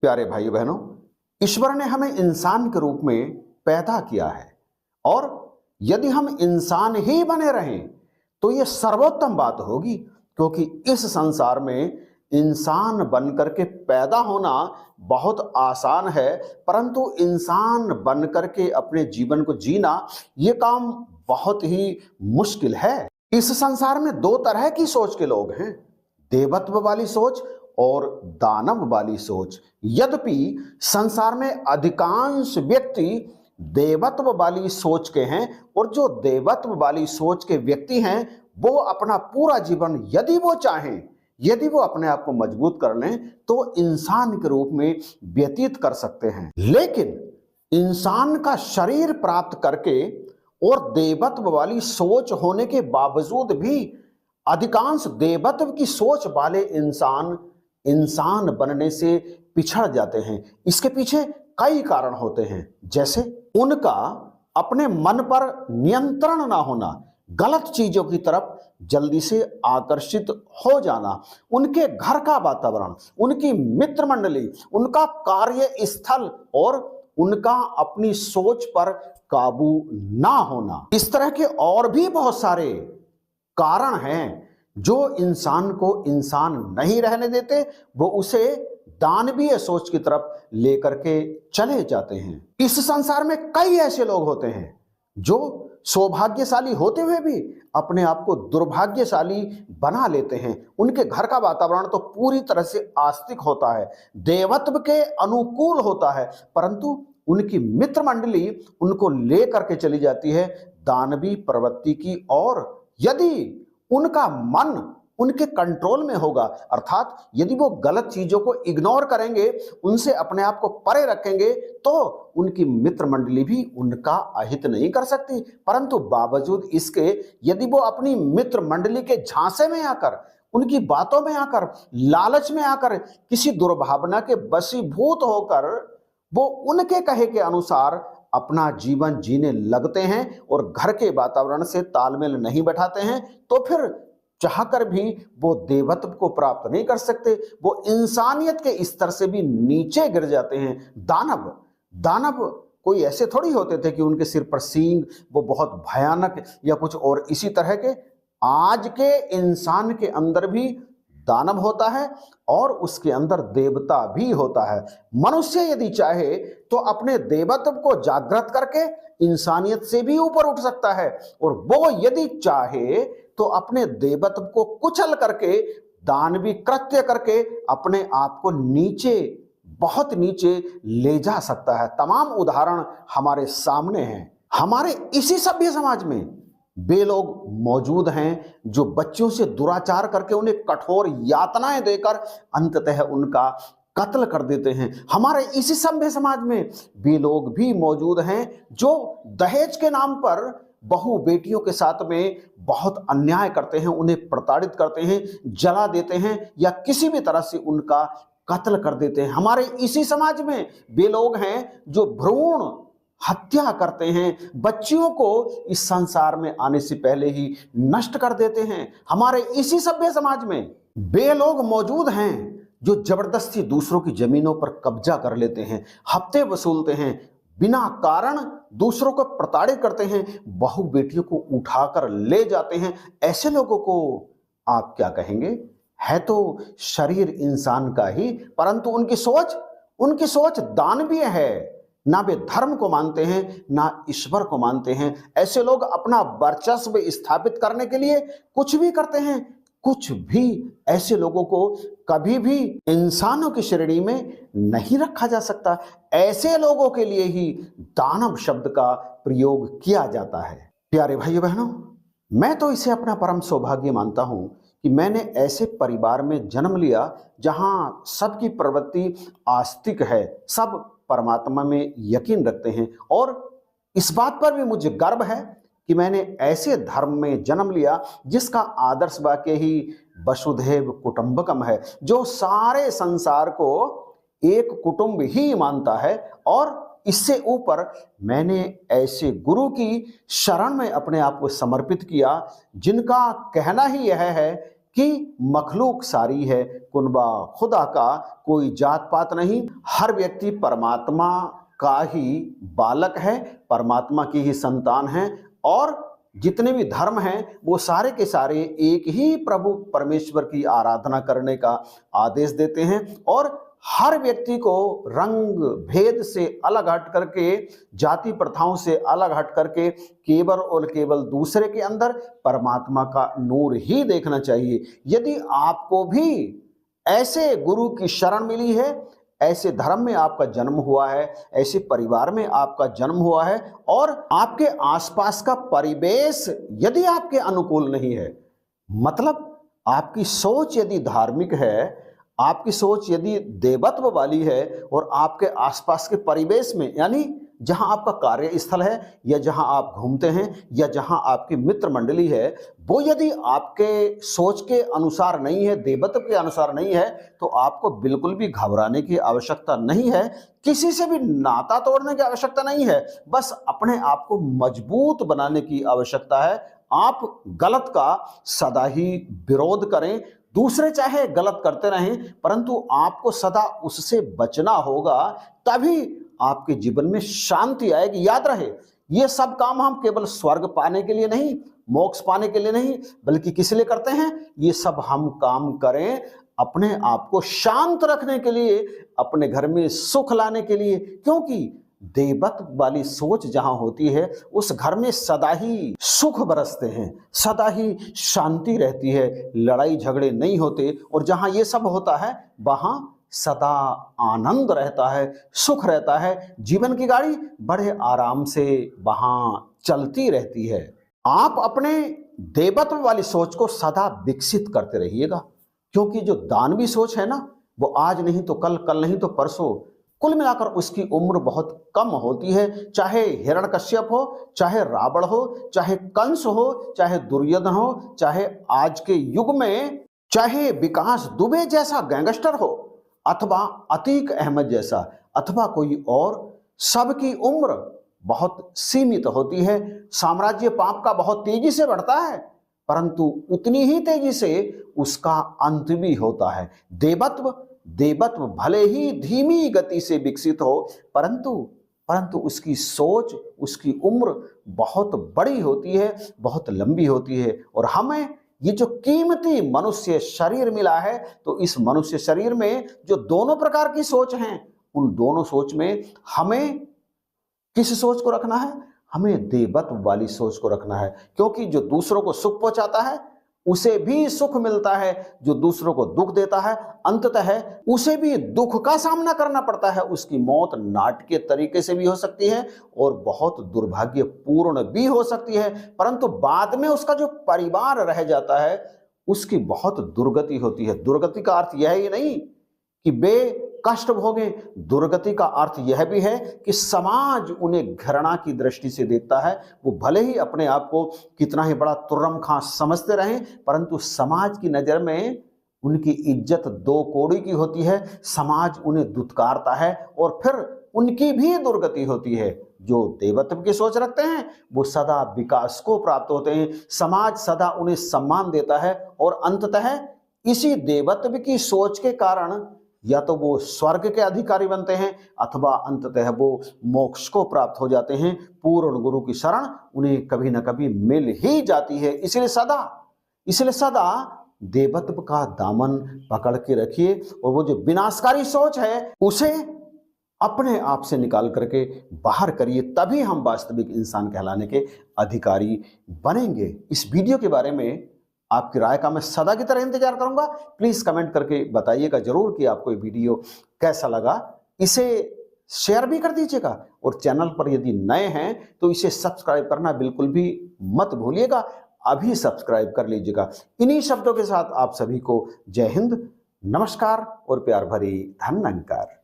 प्यारे भाइयों बहनों, ईश्वर ने हमें इंसान के रूप में पैदा किया है और यदि हम इंसान ही बने रहें तो यह सर्वोत्तम बात होगी, क्योंकि इस संसार में इंसान बनकर के पैदा होना बहुत आसान है, परंतु इंसान बनकर के अपने जीवन को जीना यह काम बहुत ही मुश्किल है। इस संसार में दो तरह की सोच के लोग हैं, देवत्व वाली सोच और दानव वाली सोच। यद्यपि संसार में अधिकांश व्यक्ति देवत्व वाली सोच के हैं और जो देवत्व वाली सोच के व्यक्ति हैं वो अपना पूरा जीवन यदि वो चाहें, यदि वो अपने आप को मजबूत कर लें तो इंसान के रूप में व्यतीत कर सकते हैं। लेकिन इंसान का शरीर प्राप्त करके और देवत्व वाली सोच होने के बावजूद भी अधिकांश देवत्व की सोच वाले इंसान बनने से पिछड़ जाते हैं। इसके पीछे कई कारण होते हैं, जैसे उनका अपने मन पर नियंत्रण ना होना, गलत चीजों की तरफ जल्दी से आकर्षित हो जाना, उनके घर का वातावरण, उनकी मित्र मंडली, उनका कार्य स्थल और उनका अपनी सोच पर काबू ना होना। इस तरह के और भी बहुत सारे कारण हैं जो इंसान को इंसान नहीं रहने देते, वो उसे दानवीय सोच की तरफ लेकर के चले जाते हैं। इस संसार में कई ऐसे लोग होते हैं जो सौभाग्यशाली होते हुए भी अपने आप को दुर्भाग्यशाली बना लेते हैं। उनके घर का वातावरण तो पूरी तरह से आस्तिक होता है, देवत्व के अनुकूल होता है, परंतु उनकी मित्र मंडली उनको लेकर के चली जाती है दानवी प्रवृत्ति की ओर। यदि उनका मन उनके कंट्रोल में होगा, अर्थात यदि वो गलत चीजों को इग्नोर करेंगे, उनसे अपने आप को परे रखेंगे, तो उनकी मित्र मंडली भी उनका अहित नहीं कर सकती। परंतु बावजूद इसके यदि वो अपनी मित्र मंडली के झांसे में आकर, उनकी बातों में आकर, लालच में आकर, किसी दुर्भावना के वशीभूत होकर वो उनके कहे के अनुसार अपना जीवन जीने लगते हैं और घर के वातावरण से तालमेल नहीं बैठाते हैं, तो फिर चाहकर भी वो देवत्व को प्राप्त नहीं कर सकते, वो इंसानियत के स्तर से भी नीचे गिर जाते हैं। दानव कोई ऐसे थोड़ी होते थे कि उनके सिर पर सींग, वो बहुत भयानक या कुछ और इसी तरह के। आज के इंसान के अंदर भी दानव होता है और उसके अंदर देवता भी होता है। मनुष्य यदि चाहे तो अपने देवत्व को जागृत करके इंसानियत से भी ऊपर उठ सकता है, और वो यदि चाहे तो अपने देवत्व को कुचल करके, दानवी कृत्य करके अपने आप को नीचे, बहुत नीचे ले जा सकता है। तमाम उदाहरण हमारे सामने हैं। हमारे इसी सभ्य समाज में वे लोग मौजूद हैं जो बच्चों से दुराचार करके उन्हें कठोर यातनाएं देकर अंततः उनका कत्ल कर देते हैं। हमारे इसी सभ्य समाज में वे लोग भी मौजूद हैं जो दहेज के नाम पर बहु बेटियों के साथ में बहुत अन्याय करते हैं, उन्हें प्रताड़ित करते हैं, जला देते हैं या किसी भी तरह से उनका कत्ल कर देते हैं। हमारे इसी समाज में वे लोग हैं जो भ्रूण हत्या करते हैं, बच्चियों को इस संसार में आने से पहले ही नष्ट कर देते हैं। हमारे इसी सभ्य समाज में वे लोग मौजूद हैं जो जबरदस्ती दूसरों की जमीनों पर कब्जा कर लेते हैं, हफ्ते वसूलते हैं, बिना कारण दूसरों को प्रताड़ित करते हैं, बहु बेटियों को उठाकर ले जाते हैं। ऐसे लोगों को आप क्या कहेंगे? है तो शरीर इंसान का ही, परंतु उनकी सोच दानवीय है। ना वे धर्म को मानते हैं, ना ईश्वर को मानते हैं। ऐसे लोग अपना वर्चस्व स्थापित करने के लिए कुछ भी करते हैं। कुछ भी ऐसे लोगों को कभी भी इंसानों की श्रेणी में नहीं रखा जा सकता। ऐसे लोगों के लिए ही दानव शब्द का प्रयोग किया जाता है। प्यारे भाइयों बहनों, मैं तो इसे अपना परम सौभाग्य मानता हूं कि मैंने ऐसे परिवार में जन्म लिया जहां सबकी प्रवृत्ति आस्तिक है, सब परमात्मा में यकीन रखते हैं, और इस बात पर भी मुझे गर्व है कि मैंने ऐसे धर्म में जन्म लिया जिसका आदर्श वाक्य ही वसुधैव कुटुंबकम है, जो सारे संसार को एक कुटुंब ही मानता है। और इससे ऊपर मैंने ऐसे गुरु की शरण में अपने आप को समर्पित किया जिनका कहना ही यह है कि मखलूक सारी है, कुनबा खुदा का कोई जात पात नहीं, हर व्यक्ति परमात्मा का ही बालक है, परमात्मा की ही संतान है और जितने भी धर्म हैं वो सारे के सारे एक ही प्रभु परमेश्वर की आराधना करने का आदेश देते हैं और हर व्यक्ति को रंग भेद से अलग हट करके, जाति प्रथाओं से अलग हट करके केवल और केवल दूसरे के अंदर परमात्मा का नूर ही देखना चाहिए। यदि आपको भी ऐसे गुरु की शरण मिली है, ऐसे धर्म में आपका जन्म हुआ है, ऐसे परिवार में आपका जन्म हुआ है और आपके आसपास का परिवेश यदि आपके अनुकूल नहीं है, मतलब आपकी सोच यदि धार्मिक है, आपकी सोच यदि देवत्व वाली है और आपके आसपास के परिवेश में, यानी जहां आपका कार्यस्थल है या जहां आप घूमते हैं या जहां आपकी मित्र मंडली है, वो यदि आपके सोच के अनुसार नहीं है, देवत्व के अनुसार नहीं है, तो आपको बिल्कुल भी घबराने की आवश्यकता नहीं है, किसी से भी नाता तोड़ने की आवश्यकता नहीं है, बस अपने आप को मजबूत बनाने की आवश्यकता है। आप गलत का सदा ही विरोध करें, दूसरे चाहे गलत करते रहें, परंतु आपको सदा उससे बचना होगा, तभी आपके जीवन में शांति आएगी। याद रहे, ये सब काम हम केवल स्वर्ग पाने के लिए नहीं, मोक्ष पाने के लिए नहीं, बल्कि किस लिए करते हैं? ये सब हम काम करें अपने आप को शांत रखने के लिए, अपने घर में सुख लाने के लिए, क्योंकि देवत्व वाली सोच जहां होती है उस घर में सदा ही सुख बरसते हैं, सदा ही शांति रहती है, लड़ाई झगड़े नहीं होते और जहां ये सब होता है वहां सदा आनंद रहता है, सुख रहता है, जीवन की गाड़ी बड़े आराम से वहां चलती रहती है। आप अपने देवत्व वाली सोच को सदा विकसित करते रहिएगा, क्योंकि जो दानवी सोच है ना, वो आज नहीं तो कल, कल नहीं तो परसों, कुल मिलाकर उसकी उम्र बहुत कम होती है। चाहे हिरण्यकश्यप हो, चाहे रावण हो, चाहे कंस हो, चाहे दुर्योधन हो, चाहे आज के युग में चाहे विकास दुबे जैसा गैंगस्टर हो अथवा अतीक अहमद जैसा अथवा कोई और, सबकी उम्र बहुत सीमित होती है। साम्राज्य पाप का बहुत तेजी से बढ़ता है, परंतु उतनी ही तेजी से उसका अंत भी होता है। देवत्व भले ही धीमी गति से विकसित हो, परंतु उसकी सोच, उसकी उम्र बहुत बड़ी होती है, बहुत लंबी होती है। और हमें ये जो कीमती मनुष्य शरीर मिला है, तो इस मनुष्य शरीर में जो दोनों प्रकार की सोच हैं, उन दोनों सोच में हमें किस सोच को रखना है? हमें देवत्व वाली सोच को रखना है, क्योंकि जो दूसरों को सुख पहुंचाता है उसे भी सुख मिलता है, जो दूसरों को दुख देता है अंततः उसे भी दुख का सामना करना पड़ता है। उसकी मौत नाटकीय तरीके से भी हो सकती है और बहुत दुर्भाग्यपूर्ण भी हो सकती है, परंतु बाद में उसका जो परिवार रह जाता है उसकी बहुत दुर्गति होती है। दुर्गति का अर्थ यह ही नहीं कि वे कष्ट भोगे, दुर्गति का अर्थ यह भी है कि समाज उन्हें घृणा की दृष्टि से देखता है। वो भले ही अपने आप को कितना ही बड़ा तुर्रम खां समझते रहें, परंतु समाज की नजर में उनकी इज्जत दो कौड़ी की होती है। समाज उन्हें दुत्कारता है और फिर उनकी भी दुर्गति होती है। जो देवत्व की सोच रखते हैं वो सदा विकास को प्राप्त होते हैं, समाज सदा उन्हें सम्मान देता है और अंततः इसी देवत्व की सोच के कारण या तो वो स्वर्ग के अधिकारी बनते हैं अथवा अंततः वो मोक्ष को प्राप्त हो जाते हैं। पूर्ण गुरु की शरण उन्हें कभी ना कभी मिल ही जाती है। इसलिए सदा देवत्व का दामन पकड़ के रखिए और वो जो विनाशकारी सोच है उसे अपने आप से निकाल करके बाहर करिए, तभी हम वास्तविक इंसान कहलाने के अधिकारी बनेंगे। इस वीडियो के बारे में आपकी राय का मैं सदा की तरह इंतजार करूंगा। प्लीज कमेंट करके बताइएगा जरूर कि आपको ये वीडियो कैसा लगा। इसे शेयर भी कर दीजिएगा और चैनल पर यदि नए हैं तो इसे सब्सक्राइब करना बिल्कुल भी मत भूलिएगा, अभी सब्सक्राइब कर लीजिएगा। इन्हीं शब्दों के साथ आप सभी को जय हिंद, नमस्कार और प्यार भरी धन्यवाद।